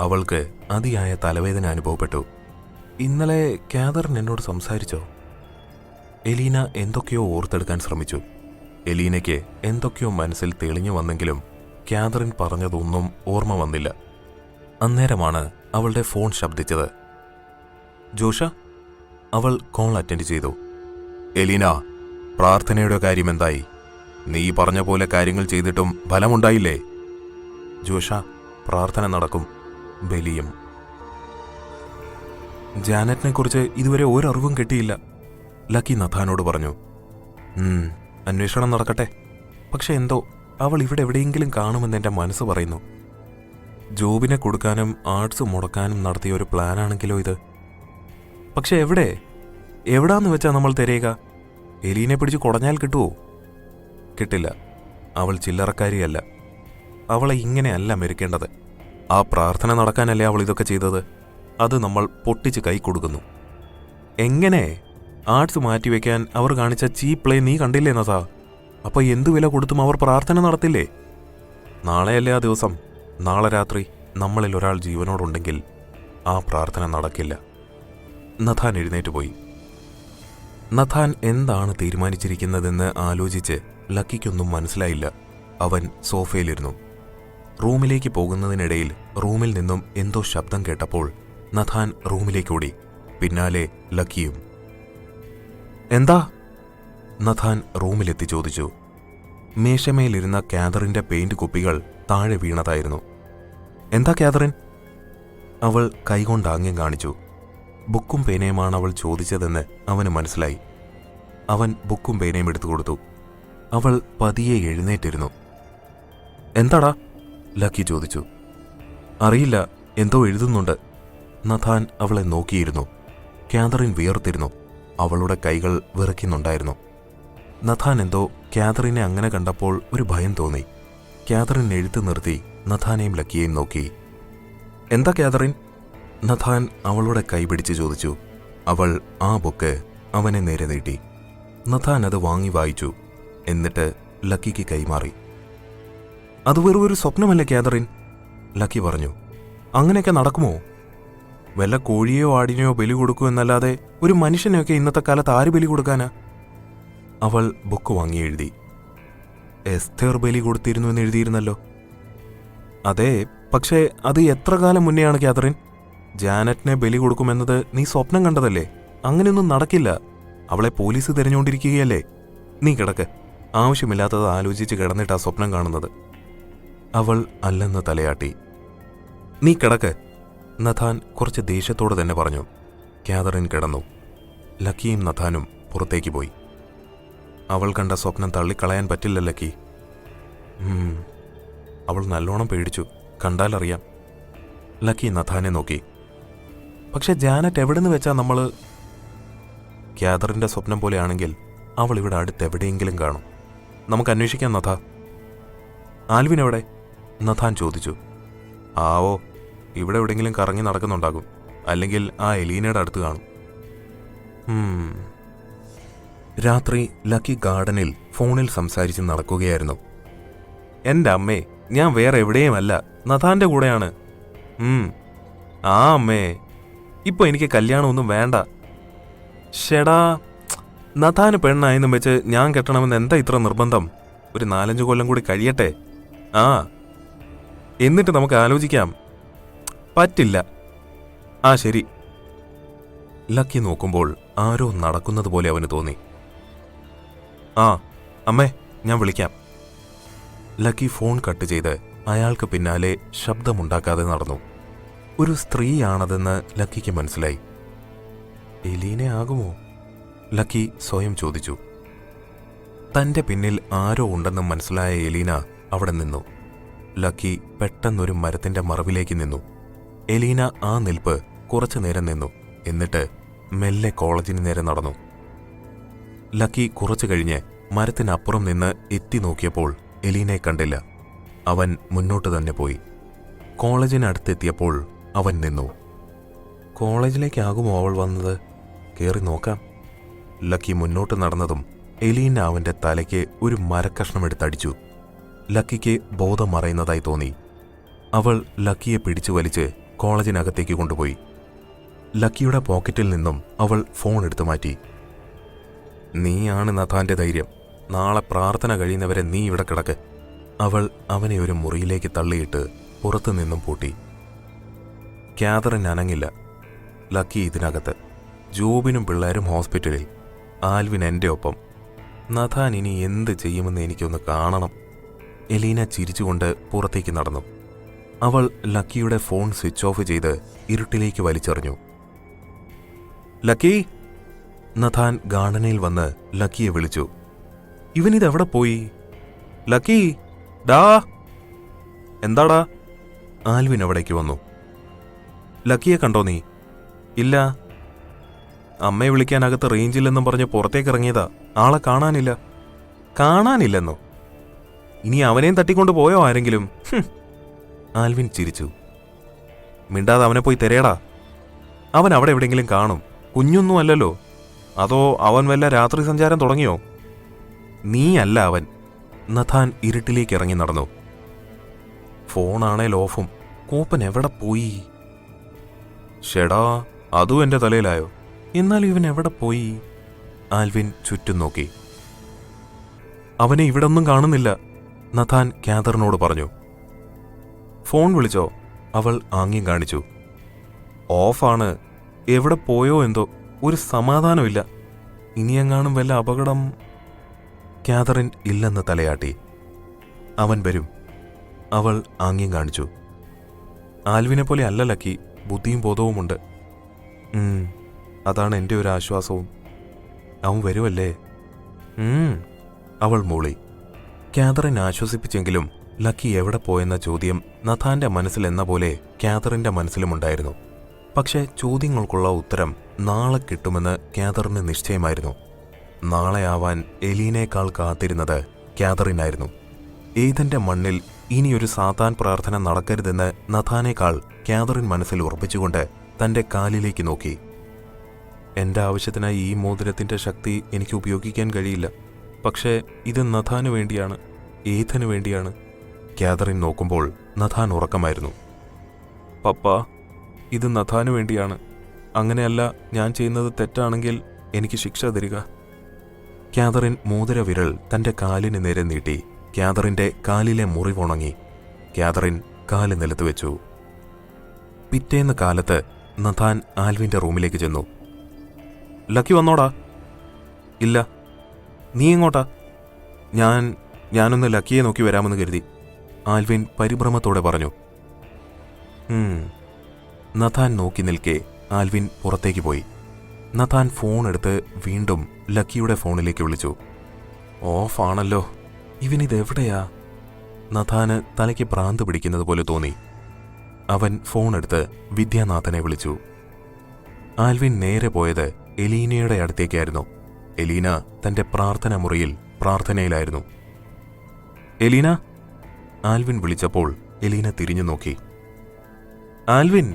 അവൾക്ക് അതിയായ തലവേദന അനുഭവപ്പെട്ടു. ഇന്നലെ കാതറിൻ എന്നോട് സംസാരിച്ചോ? എലീന എന്തൊക്കെയോ ഓർത്തെടുക്കാൻ ശ്രമിച്ചു. എലീനയ്ക്ക് എന്തൊക്കെയോ മനസ്സിൽ തെളിഞ്ഞു വന്നെങ്കിലും കാതറിൻ പറഞ്ഞതൊന്നും ഓർമ്മ വന്നില്ല. അന്നേരമാണ് അവളുടെ ഫോൺ ശബ്ദിച്ചത്. ജോഷ? അവൾ കോൾ അറ്റൻഡ് ചെയ്തു. എലീന, പ്രാർത്ഥനയുടെ കാര്യം എന്തായി? നീ പറഞ്ഞ പോലെ കാര്യങ്ങൾ ചെയ്തിട്ടും ഫലമുണ്ടായില്ലേ? ജോഷ, പ്രാർത്ഥന നടക്കും, ബലിയും. ജാനറ്റിനെക്കുറിച്ച് ഇതുവരെ ഒരറിവും കിട്ടിയില്ല, ലക്കി നഥാനോട് പറഞ്ഞു. അന്വേഷണം നടക്കട്ടെ. പക്ഷെ എന്തോ അവൾ ഇവിടെ എവിടെയെങ്കിലും കാണുമെന്ന് എൻ്റെ മനസ്സ് പറയുന്നു. ജോബിനെ കൊടുക്കാനും ആർട്സ് മുടക്കാനും നടത്തിയ ഒരു പ്ലാനാണെങ്കിലോ ഇത്. പക്ഷെ എവിടാന്ന് വെച്ചാ നമ്മൾ തിരയുക? എലീനെ പിടിച്ച് കുടഞ്ഞാൽ കിട്ടുമോ? കിട്ടില്ല. അവൾ ചില്ലറക്കാരിയല്ല. അവളെ ഇങ്ങനെയല്ല മെരുക്കേണ്ടത്. ആ പ്രാർത്ഥന നടക്കാനല്ലേ അവൾ ഇതൊക്കെ ചെയ്തത്. അത് നമ്മൾ പൊട്ടിച്ച് കൈ കൊടുക്കുന്നു. എങ്ങനെ? ആർട്സ് മാറ്റിവെക്കാൻ അവർ കാണിച്ച ചീപ്പ് പ്ലേ നീ കണ്ടില്ലേ നസാ? അപ്പൊ എന്തു വില കൊടുത്തും അവർ പ്രാർത്ഥന നടത്തില്ലേ? നാളെയല്ലേ ആ ദിവസം? നാളെ രാത്രി നമ്മളിൽ ഒരാൾ ജീവനോടുണ്ടെങ്കിൽ ആ പ്രാർത്ഥന നടക്കില്ല. നഥാൻ എഴുന്നേറ്റ് പോയി. നഥാൻ എന്താണ് തീരുമാനിച്ചിരിക്കുന്നതെന്ന് ആലോചിച്ച് ലക്കിക്കൊന്നും മനസ്സിലായില്ല. അവൻ സോഫയിലിരുന്നു. റൂമിലേക്ക് പോകുന്നതിനിടയിൽ റൂമിൽ നിന്നും എന്തോ ശബ്ദം കേട്ടപ്പോൾ നഥാൻ റൂമിലേക്കോടി. പിന്നാലെ ലക്കിയും. എന്താ? നഥാൻ റൂമിലെത്തി ചോദിച്ചു. മേശമേലിരുന്ന കാതറിന്റെ പെയിന്റ് കുപ്പികൾ താഴെ വീണതായിരുന്നു. എന്താ കാതറിൻ? അവൾ കൈകൊണ്ട് ആംഗ്യം കാണിച്ചു. ബുക്കും പേനയുമാണ് അവൾ ചോദിച്ചതെന്ന് അവന് മനസ്സിലായി. അവൻ ബുക്കും പേനയും എടുത്തു കൊടുത്തു. അവൾ പതിയെ എഴുന്നേറ്റിരുന്നു. എന്താടാ? ലക്കി ചോദിച്ചു. അറിയില്ല, എന്തോ എഴുതുന്നുണ്ട്. നഥാൻ അവളെ നോക്കിയിരുന്നു. കാതറിൻ വിയർത്തിരുന്നു. അവളുടെ കൈകൾ വിറയ്ക്കുന്നുണ്ടായിരുന്നു. നഥാൻ എന്തോ കാതറിനെ അങ്ങനെ കണ്ടപ്പോൾ ഒരു ഭയം തോന്നി. കാതറിൻ എഴുത്ത് നിർത്തി നഥാനെയും ലക്കിയെയും നോക്കി. എന്താ കാതറിൻ? നഥാൻ അവളുടെ കൈ പിടിച്ച് ചോദിച്ചു. അവൾ ആ ബുക്ക് അവനെ നേരെ നീട്ടി. നഥാൻ അത് വാങ്ങി വായിച്ചു. എന്നിട്ട് ലക്കിക്ക് കൈമാറി. അത് വെറും ഒരു സ്വപ്നമല്ലേ കാതറിൻ? ലക്കി പറഞ്ഞു. അങ്ങനെയൊക്കെ നടക്കുമോ? വല്ല കോഴിയോ ആടിനെയോ ബലി കൊടുക്കൂ എന്നല്ലാതെ ഒരു മനുഷ്യനെയൊക്കെ ഇന്നത്തെ കാലത്ത് ആര് ബലി കൊടുക്കാനാ? അവൾ ബുക്ക് വാങ്ങി എഴുതി. എസ്തേർ ബലി കൊടുത്തിരുന്നു എന്ന് എഴുതിയിരുന്നല്ലോ. അതെ, പക്ഷേ അത് എത്ര കാലം മുന്നെയാണ് കാതറിൻ? ജാനറ്റിനെ ബലി കൊടുക്കുമെന്നത് നീ സ്വപ്നം കണ്ടതല്ലേ? അങ്ങനെയൊന്നും നടക്കില്ല. അവളെ പോലീസ് തിരഞ്ഞുകൊണ്ടിരിക്കുകയല്ലേ. നീ കിടക്ക്. ആവശ്യമില്ലാത്തത് ആലോചിച്ച് കിടന്നിട്ടാ സ്വപ്നം കാണുന്നത്. അവൾ അല്ലെന്ന് തലയാട്ടി. നീ കിടക്ക്, നഥാൻ കുറച്ച് ദേഷ്യത്തോടെ തന്നെ പറഞ്ഞു. കാതറിൻ കിടന്നു. ലക്കിയും നഥാനും പുറത്തേക്ക് പോയി. അവൾ കണ്ട സ്വപ്നം തള്ളിക്കളയാൻ പറ്റില്ല ലക്കി. അവൾ നല്ലോണം പേടിച്ചു, കണ്ടാലറിയാം. ലക്കി നഥാനെ നോക്കി. പക്ഷെ ജാനറ്റ് എവിടെ നിന്ന് വെച്ചാ നമ്മള്? കാതറിന്റെ സ്വപ്നം പോലെയാണെങ്കിൽ അവൾ ഇവിടെ അടുത്തെവിടെയെങ്കിലും കാണും. നമുക്ക് അന്വേഷിക്കാം നഥ. ആൽവിൻ എവിടെ? നഥാൻ ചോദിച്ചു. ആവോ, ഇവിടെ എവിടെയെങ്കിലും കറങ്ങി നടക്കുന്നുണ്ടാകും. അല്ലെങ്കിൽ ആ എലീനയുടെ അടുത്ത് കാണും. രാത്രി ലക്കി ഗാർഡനിൽ ഫോണിൽ സംസാരിച്ച് നടക്കുകയായിരുന്നു. എൻ്റെ അമ്മേ, ഞാൻ വേറെ എവിടെയുമല്ല, നഥാന്റെ കൂടെയാണ്. ആ അമ്മേ, ഇപ്പൊ എനിക്ക് കല്യാണമൊന്നും വേണ്ട. ഷെടാ, നഥാന് പെണ്ണായെന്നും വെച്ച് ഞാൻ കെട്ടണമെന്ന് എന്താ ഇത്ര നിർബന്ധം? ഒരു 4-5 കൊല്ലം കൂടി കഴിയട്ടെ. ആ, എന്നിട്ട് നമുക്ക് ആലോചിക്കാം. പറ്റില്ല. ആ ശരി. ലക്കി നോക്കുമ്പോൾ ആരോ നടക്കുന്നത് പോലെ അവന് തോന്നി. ആ അമ്മേ, ഞാൻ വിളിക്കാം. ലക്കി ഫോൺ കട്ട് ചെയ്ത് അയാൾക്ക് പിന്നാലെ ശബ്ദമുണ്ടാക്കാതെ നടന്നു. ഒരു സ്ത്രീയാണതെന്ന് ലക്കിക്ക് മനസ്സിലായി. എലീന ആകുമോ? ലക്കി സ്വയം ചോദിച്ചു. തന്റെ പിന്നിൽ ആരോ ഉണ്ടെന്ന് മനസ്സിലായ എലീന അവിടെ നിന്നു. ലക്കി പെട്ടെന്നൊരു മരത്തിന്റെ മറവിലേക്ക് നിന്നു. എലീന ആ നിൽപ്പ് കുറച്ചു നേരം നിന്നു. എന്നിട്ട് മെല്ലെ കോളേജിന് നേരെ നടന്നു. ലക്കി കുറച്ചു കഴിഞ്ഞ് മരത്തിനപ്പുറം നിന്ന് എത്തി നോക്കിയപ്പോൾ എലീനയെ കണ്ടില്ല. അവൻ മുന്നോട്ട് തന്നെ പോയി. കോളേജിനടുത്തെത്തിയപ്പോൾ അവൻ നിന്നു. കോളേജിലേക്കാകുമോ അവൾ വന്നത്? കയറി നോക്കാം. ലക്കി മുന്നോട്ട് നടന്നതും എലീന അവന്റെ തലയ്ക്ക് ഒരു മരക്കഷ്ണമെടുത്തടിച്ചു. ലക്കിക്ക് ബോധം മറയുന്നതായി തോന്നി. അവൾ ലക്കിയെ പിടിച്ചു വലിച്ച് കോളേജിനകത്തേക്ക് കൊണ്ടുപോയി. ലക്കിയുടെ പോക്കറ്റിൽ നിന്നും അവൾ ഫോൺ എടുത്തു മാറ്റി. നീയാണ് നഥാന്റെ ധൈര്യം. നാളെ പ്രാർത്ഥന കഴിയുന്നവരെ നീ ഇവിടെ കിടക്ക്. അവൾ അവനെ ഒരു മുറിയിലേക്ക് തള്ളിയിട്ട് പുറത്തു നിന്നും പൂട്ടി. കാതറിൻ അനങ്ങില്ല. ലക്കി ഇതിനകത്ത്. ജോബിനും പിള്ളേരും ഹോസ്പിറ്റലിൽ. ആൽവിൻ എൻ്റെ ഒപ്പം. നഥാൻ ഇനി എന്ത് ചെയ്യുമെന്ന് എനിക്കൊന്ന് കാണണം. എലീന ചിരിച്ചുകൊണ്ട് പുറത്തേക്ക് നടന്നു. അവൾ ലക്കിയുടെ ഫോൺ സ്വിച്ച് ഓഫ് ചെയ്ത് ഇരുട്ടിലേക്ക് വലിച്ചെറിഞ്ഞു. ലക്കി! നഥാൻ ഗാർഡനിൽ വന്ന് ലക്കിയെ വിളിച്ചു. ഇവനിതെവിടെ പോയി? ലക്കി! ഡാ! എന്താടാ? ആൽവിൻ അവിടേക്ക് വന്നു. ലക്കിയെ കണ്ടോ നീ? ഇല്ല. അമ്മയെ വിളിക്കാനകത്ത് റേഞ്ചില്ലെന്നും പറഞ്ഞ് പുറത്തേക്ക് ഇറങ്ങിയതാ. ആളെ കാണാനില്ല. കാണാനില്ലെന്നോ? ഇനി അവനെയും തട്ടിക്കൊണ്ട് പോയോ ആരെങ്കിലും? ആൽവിൻ ചിരിച്ചു. മിണ്ടാതെ അവനെ പോയി തിരയടാ. അവൻ അവിടെ എവിടെയെങ്കിലും കാണും. കുഞ്ഞൊന്നും അല്ലല്ലോ. അതോ അവൻ വല്ല രാത്രി സഞ്ചാരം തുടങ്ങിയോ? നീയല്ല അവൻ. നഥാൻ ഇരുട്ടിലേക്ക് ഇറങ്ങി നടന്നു. ഫോണാണേൽ ഓഫും. കോപ്പൻ എവിടെ പോയി? ഷെടാ, അതും എന്റെ തലയിലായോ? എന്നാൽ ഇവൻ എവിടെ പോയി? ആൽവിൻ ചുറ്റും നോക്കി. അവനെ ഇവിടെ ഒന്നും കാണുന്നില്ല, നഥാൻ കാതറിനോട് പറഞ്ഞു. ഫോൺ വിളിച്ചോ? അവൾ ആംഗ്യം കാണിച്ചു. ഓഫാണ്. എവിടെ പോയോ എന്തോ. ഒരു സമാധാനമില്ല. ഇനിയെങ്ങാനും വല്ല അപകടം? കാതറിൻ ഇല്ലെന്ന് തലയാട്ടി. അവൻ വരും. അവൾ ആംഗ്യം കാണിച്ചു. ആൽവിനെ പോലെ അല്ല ലക്കി. ബുദ്ധിയും ബോധവുമുണ്ട്. അതാണ് എൻ്റെ ഒരു ആശ്വാസവും. അവൻ വരുമല്ലേ? അവൾ മൂളി. കാതറിൻ ആശ്വസിപ്പിച്ചെങ്കിലും ലക്കി എവിടെ പോയെന്ന ചോദ്യം നഥാന്റെ മനസ്സിലെന്ന പോലെ കാതറിന്റെ മനസ്സിലുമുണ്ടായിരുന്നു. പക്ഷേ ചോദ്യങ്ങൾക്കുള്ള ഉത്തരം നാളെ കിട്ടുമെന്ന് കാതറിന് നിശ്ചയമായിരുന്നു. നാളെയാവാൻ എലീനേക്കാൾ കാത്തിരുന്നത് കാതറിനായിരുന്നു. ഏതന്റെ മണ്ണിൽ ഇനിയൊരു സാത്താൻ പ്രാർത്ഥന നടക്കരുതെന്ന് നഥാനേക്കാൾ കാതറിൻ മനസ്സിൽ ഉറപ്പിച്ചുകൊണ്ട് തന്റെ കാലിലേക്ക് നോക്കി. എന്റെ ആവശ്യത്തിനായി ഈ മോതിരത്തിന്റെ ശക്തി എനിക്ക് ഉപയോഗിക്കാൻ കഴിയില്ല. പക്ഷേ ഇത് നഥാന് വേണ്ടിയാണ്, ഏഥന് വേണ്ടിയാണ്. കാതറിൻ നോക്കുമ്പോൾ നഥാൻ ഉറക്കമായിരുന്നു. പപ്പ, ഇത് നഥാന് വേണ്ടിയാണ്. അങ്ങനെയല്ല, ഞാൻ ചെയ്യുന്നത് തെറ്റാണെങ്കിൽ എനിക്ക് ശിക്ഷ തരിക. കാതറിൻ മോതിരവിരൽ തന്റെ കാലിന് നേരെ നീട്ടി. കാതറിന്റെ കാലിലെ മുറിവുണങ്ങി. കാതറിൻ കാല് നിലത്ത് വെച്ചു. പിറ്റേന്ന് കാലത്ത് നഥാൻ ആൽവിന്റെ റൂമിലേക്ക് ചെന്നു. ലക്കി വന്നോടാ? ഇല്ല. നീ എങ്ങോട്ടാ? ഞാനൊന്ന് ലക്കിയെ നോക്കി വരാമെന്ന് കരുതി, ആൽവിൻ പരിഭ്രമത്തോടെ പറഞ്ഞു. നഥാൻ നോക്കി നിൽക്കെ ആൽവിൻ പുറത്തേക്ക് പോയി. നഥാൻ ഫോൺ എടുത്ത് വീണ്ടും ലക്കിയുടെ ഫോണിലേക്ക് വിളിച്ചു. ഓഫാണല്ലോ. ഇവനിതെവിടെയാ? നഥാന് തലയ്ക്ക് ഭ്രാന്ത് പിടിക്കുന്നത് പോലെ തോന്നി. അവൻ ഫോണെടുത്ത് വിദ്യാനാഥനെ വിളിച്ചു. ആൽവിൻ നേരെ പോയത് എലീനയുടെ അടുത്തേക്കായിരുന്നു. എലീന തന്റെ പ്രാർത്ഥന മുറിയിൽ പ്രാർത്ഥനയിലായിരുന്നു. എലീന? ആൽവിൻ വിളിച്ചപ്പോൾ എലീന തിരിഞ്ഞു നോക്കി. ആൽവിൻ!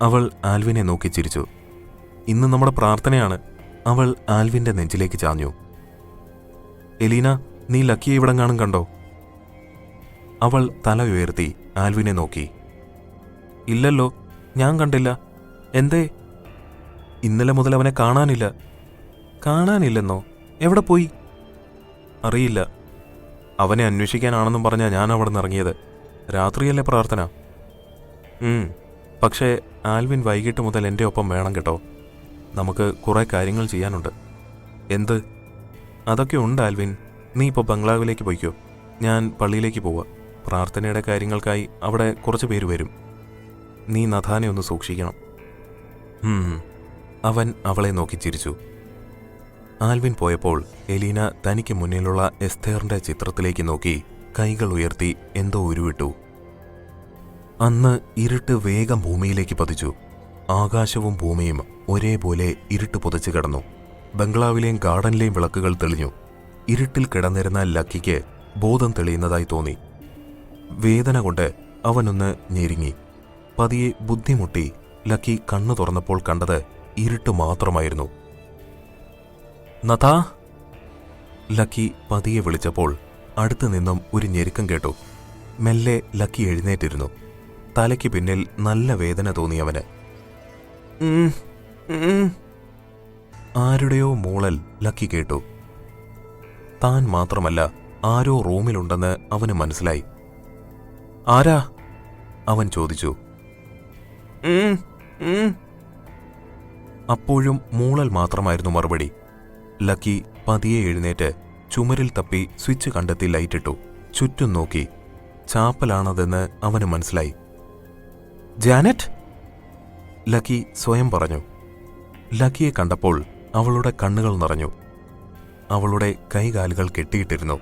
അവൾ ആൽവിനെ നോക്കി ചിരിച്ചു. ഇന്ന് നമ്മുടെ പ്രാർത്ഥനയാണ്. അവൾ ആൽവിന്റെ നെഞ്ചിലേക്ക് ചാഞ്ഞു. എലീന, നീ ലക്കിയെ ഇവിടെങ്ങാനും കണ്ടോ? അവൾ തല ഉയർത്തി ആൽവിനെ നോക്കി. ഇല്ലല്ലോ, ഞാൻ കണ്ടില്ല. എന്തേ? ഇന്നലെ മുതൽ അവനെ കാണാനില്ല. കാണാനില്ലെന്നോ? എവിടെ പോയി? അറിയില്ല. അവനെ അന്വേഷിക്കാനാണെന്നും പറഞ്ഞാ ഞാൻ അവിടെ നിന്ന് ഇറങ്ങിയത്. രാത്രിയല്ലേ പ്രാർത്ഥന? പക്ഷേ ആൽവിൻ വൈകിട്ട് മുതൽ എൻ്റെ ഒപ്പം വേണം കേട്ടോ. നമുക്ക് കുറേ കാര്യങ്ങൾ ചെയ്യാനുണ്ട്. എന്ത്? അതൊക്കെ ഉണ്ട് ആൽവിൻ. നീ ഇപ്പോൾ ബംഗ്ലാവിലേക്ക് പോയിക്കോ. ഞാൻ പള്ളിയിലേക്ക് പോവാ. പ്രാർത്ഥനയുടെ കാര്യങ്ങൾക്കായി അവിടെ കുറച്ച് പേര് വരും. നീ നഥാനെ ഒന്ന് സൂക്ഷിക്കണം. അവൻ അവളെ നോക്കി ചിരിച്ചു. ആൽവിൻ പോയപ്പോൾ എലീന തനിക്ക് മുന്നിലുള്ള എസ്തേറിന്റെ ചിത്രത്തിലേക്ക് നോക്കി കൈകൾ ഉയർത്തി എന്തോ ഉരുവിട്ടു. അന്ന് ഇരുട്ട് വേഗം ഭൂമിയിലേക്ക് പതിച്ചു. ആകാശവും ഭൂമിയും ഒരേപോലെ ഇരുട്ട് പുതച്ചു കിടന്നു. ബംഗ്ലാവിലെയും ഗാർഡനിലെയും വിളക്കുകൾ തെളിഞ്ഞു. ഇരുട്ടിൽ കിടന്നിരുന്ന ലക്കിക്ക് ബോധം തെളിയുന്നതായി തോന്നി. വേദന കൊണ്ട് അവനൊന്ന് ഞെരുങ്ങി. പതിയെ ബുദ്ധിമുട്ടി ലക്കി കണ്ണു തുറന്നപ്പോൾ കണ്ടത് ഇരുട്ട് മാത്രമായിരുന്നു. നഥാ! ലക്കി പതിയെ വിളിച്ചപ്പോൾ അടുത്തു നിന്നും ഒരു ഞെരുക്കം കേട്ടു. മെല്ലെ ലക്കി എഴുന്നേറ്റിരുന്നു. തലയ്ക്ക് പിന്നിൽ നല്ല വേദന തോന്നിയവന്. ആരുടെയോ മൂളൽ ലക്കി കേട്ടു. താൻ മാത്രമല്ല, ആരോ റൂമിലുണ്ടെന്ന് അവന് മനസ്സിലായി. ആരാ? അവൻ ചോദിച്ചു. അപ്പോഴും മൂളൽ മാത്രമായിരുന്നു മറുപടി. ലക്കി പതിയെ എഴുന്നേറ്റ് ചുമരിൽ തപ്പി സ്വിച്ച് കണ്ടെത്തി ലൈറ്റിട്ടു. ചുറ്റും നോക്കി. ചാപ്പലാണതെന്ന് അവന് മനസ്സിലായി. ജാനറ്റ്! ലക്കി സ്വയം പറഞ്ഞു. ലക്കിയെ കണ്ടപ്പോൾ അവളുടെ കണ്ണുകൾ നിറഞ്ഞു. അവളുടെ കൈകാലുകൾ കെട്ടിയിട്ടിരുന്നു.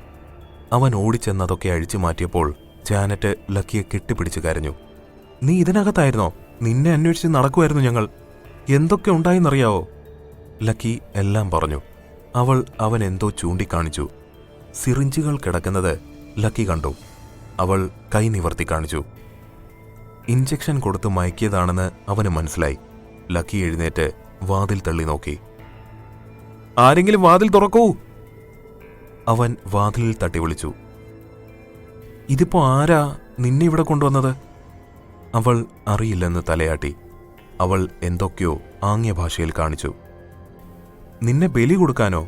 അവൻ ഓടിച്ചെന്നതൊക്കെ അഴിച്ചു മാറ്റിയപ്പോൾ ജാനറ്റ് ലക്കിയെ കെട്ടിപ്പിടിച്ച് കരഞ്ഞു. നീ ഇതിനകത്തായിരുന്നോ? നിന്നെ അന്വേഷിച്ച് നടക്കുമായിരുന്നു ഞങ്ങൾ. എന്തൊക്കെ ഉണ്ടായെന്നറിയാവോ? ലക്കി എല്ലാം പറഞ്ഞു. അവൻ എന്തോ ചൂണ്ടിക്കാണിച്ചു. സിറിഞ്ചുകൾ കിടക്കുന്നത് ലക്കി കണ്ടു. അവൾ കൈ നിവർത്തി കാണിച്ചു. ഇഞ്ചക്ഷൻ കൊടുത്ത് മയക്കിയതാണെന്ന് അവന് മനസ്സിലായി. ലക്കി എഴുന്നേറ്റ് വാതിൽ തള്ളി നോക്കി. ആരെങ്കിലും വാതിൽ തുറക്കൂ! അവൻ വാതിലിൽ തട്ടി വിളിച്ചു. ഇതിപ്പോ ആരാ നിന്നെ ഇവിടെ കൊണ്ടുവന്നത്? അവൾ അറിയില്ലെന്ന് തലയാട്ടി. അവൾ എന്തൊക്കെയോ ആംഗ്യ ഭാഷയിൽ കാണിച്ചു. നിന്നെ ബലി കൊടുക്കാനോ?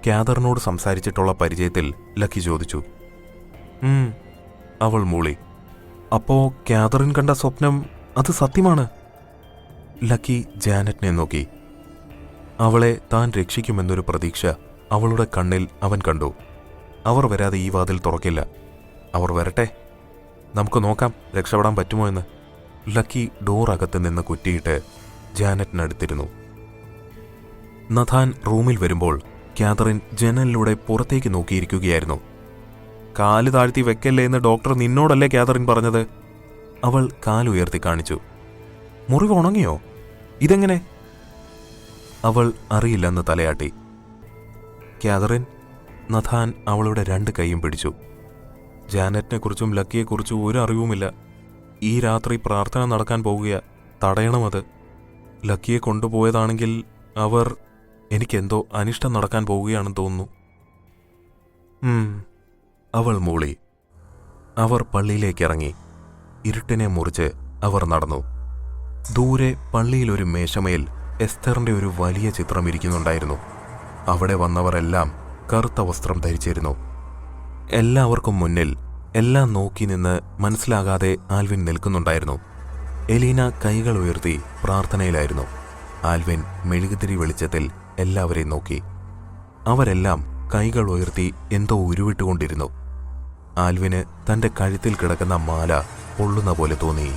ക്യാദറിനോട് സംസാരിച്ചിട്ടുള്ള പരിചയത്തിൽ ലക്കി ചോദിച്ചു. അവൾ മൂളി. അപ്പോ ക്യാദറിൻ കണ്ട സ്വപ്നം അത് സത്യമാണ്? ലക്കി ജാനറ്റിനെ നോക്കി. അവളെ താൻ രക്ഷിക്കുമെന്നൊരു പ്രതീക്ഷ അവളുടെ കണ്ണിൽ അവൻ കണ്ടു. അവർ വരാതെ ഈ വാതിൽ തുറക്കില്ല. അവർ വരട്ടെ, നമുക്ക് നോക്കാം രക്ഷപ്പെടാൻ പറ്റുമോ എന്ന്. ലക്കി ഡോറകത്ത് നിന്ന് കുറ്റിയിട്ട് ജാനറ്റിനടുത്തിരുന്നു. നഥാൻ റൂമിൽ വരുമ്പോൾ ക്യാതറിൻ ജനലിലൂടെ പുറത്തേക്ക് നോക്കിയിരിക്കുകയായിരുന്നു. കാല് താഴ്ത്തി വെക്കല്ലേ എന്ന് ഡോക്ടർ നിന്നോടല്ലേ ക്യാതറിൻ പറഞ്ഞത്? അവൾ കാലുയർത്തി കാണിച്ചു. മുറിവ് ഉണങ്ങിയോ? ഇതെങ്ങനെ? അവൾ അറിയില്ലെന്ന് തലയാട്ടി. ക്യാതറിൻ, നഥാൻ അവളുടെ 2 കൈയും പിടിച്ചു. ജാനറ്റിനെക്കുറിച്ചും ലക്കിയെക്കുറിച്ചും ഒരു അറിവുമില്ല. ഈ രാത്രി പ്രാർത്ഥന നടക്കാൻ പോകുക. തടയണമത്. ലക്കിയെ കൊണ്ടുപോയതാണെങ്കിൽ എനിക്കെന്തോ അനിഷ്ടം നടക്കാൻ പോവുകയാണെന്ന് തോന്നുന്നു. അവൾ മൂളി. അവർ പള്ളിയിലേക്കിറങ്ങി. ഇരുട്ടിനെ മുറിച്ച് അവർ നടന്നു. ദൂരെ പള്ളിയിലൊരു മേശമേൽ എസ്തറിന്റെ ഒരു വലിയ ചിത്രം ഇരിക്കുന്നുണ്ടായിരുന്നു. അവിടെ വന്നവരെല്ലാം കറുത്ത വസ്ത്രം ധരിച്ചിരുന്നു. എല്ലാവർക്കും മുന്നിൽ എല്ലാം നോക്കി നിന്ന് മനസ്സിലാകാതെ ആൽവിൻ നിൽക്കുന്നുണ്ടായിരുന്നു. എലീന കൈകൾ ഉയർത്തി പ്രാർത്ഥനയിലായിരുന്നു. ആൽവിൻ മെഴുകുതിരി വെളിച്ചത്തിൽ എല്ലാവരെയും നോക്കി. അവരെല്ലാം കൈകൾ ഉയർത്തി എന്തോ ഉരുവിട്ടുകൊണ്ടിരുന്നു. ആൽവിന് തന്റെ കഴുത്തിൽ കിടക്കുന്ന മാല പൊള്ളുന്ന പോലെ തോന്നി.